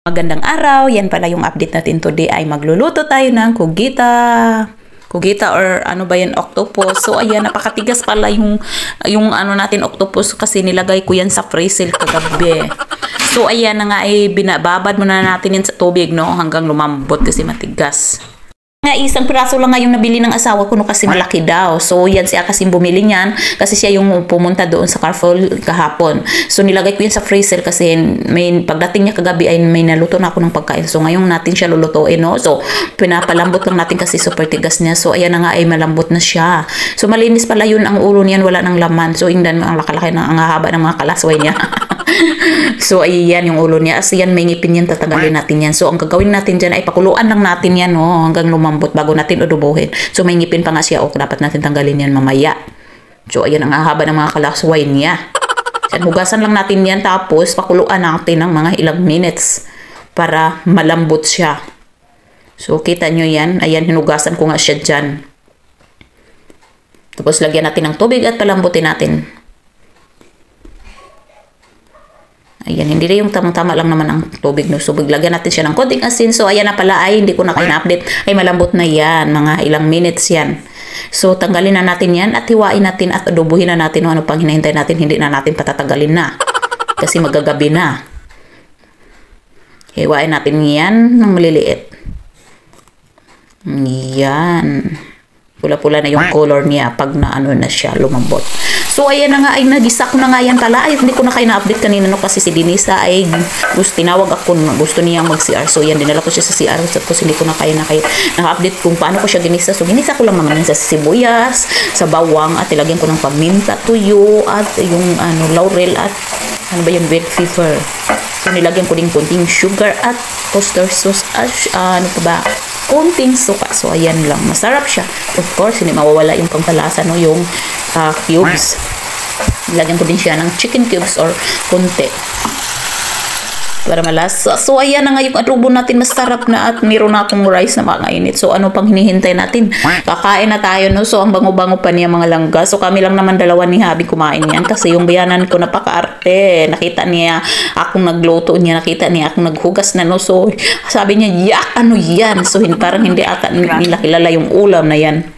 Magandang araw, yan pala yung update natin today ay magluluto tayo ng kugita or ano ba yan, octopus. So ayan, napakatigas pala yung ano natin octopus kasi nilagay ko yan sa freezer kagabi. So ayan na nga ay binababad muna natin yan sa tubig no hanggang lumambot kasi matigas. Nga isang piraso lang nga yung nabili ng asawa ko no kasi malaki daw. So yan siya kasi bumili niyan kasi siya yung pumunta doon sa Carrefour kahapon. So nilagay ko yan sa freezer kasi may pagdating niya kagabi ay may naluto na ako ng pagkain. So ngayon natin siya lulutuin no. So pinapalambot lang natin kasi super tigas niya. So ayan na nga ay malambot na siya. So malinis pala yun ang ulo niyan, wala ng laman. So ingdan mo ang laki-laki ang haba ng mga kalasway niya. So ayan yung ulo niya. As yan may ngipin yan, tatanggalin natin yan. So ang gagawin natin dyan ay pakuluan lang natin yan no, hanggang lumambot bago natin udubuhin. So may ngipin pa nga siya o dapat natin tanggalin yan mamaya. So ayan ang haba ng mga kalasway niya. So, hugasan lang natin yan tapos pakuluan natin ng mga ilang minutes para malambot siya. So kita nyo yan. Ayan, hinugasan ko nga siya dyan. Tapos lagyan natin ng tubig at palambutin natin. Ayan, hindi rin yung tamang-tama lang naman ang tubig no. So, lagyan natin siya ng konting asin. So, ayan na pala ay hindi ko na kayo na-update. Ay malambot na yan. Mga ilang minutes yan. So, tanggalin na natin yan at hiwain natin at adobuhin na natin. Ano pang hinahintay natin, hindi na natin patatagalin na. Kasi magagabi na. Hiwain natin yan ng maliliit. Yan. Pula-pula na yung color niya pag na ano na siya, lumambot. So, ayan na nga, ay nagisa ko na nga yan pala. Ay, hindi ko na kayo na-update kanina no, kasi si Denisa ay tinawag ako, gusto niya mag-CR. So, yan, dinala ko siya sa CR. Tapos, hindi ko na kayo na-update kung paano ko siya ginisa. So, ginisa ko lang naman yan sa sibuyas, sa bawang, at ilagyan ko ng paminta, tuyo, at yung laurel, at ano ba yung red pepper. So, nilagyan ko din konting sugar at oyster sauce, at ano pa ba, konting suka. So, ayan lang. Masarap siya. Of course, hindi mawawala yung pangkalasa, no? Yung cubes. Lagyan ko din siya ng chicken cubes or kunti. Para malasa. So, ayan na nga yung adobo natin. Masarap na at meron na akong rice na makainit. So, ano pang hinihintay natin? Kakain na tayo, no? So, ang bango-bango pa niya mga langga. So, kami lang naman dalawa ni Habi kumain yan. Kasi yung bayanan ko napaka-arte. Nakita niya akong nagluto niya. Nakita niya akong naghugas na, no? So, sabi niya, yak, ano yan? So, parang hindi ata nila kilala yung ulam na yan.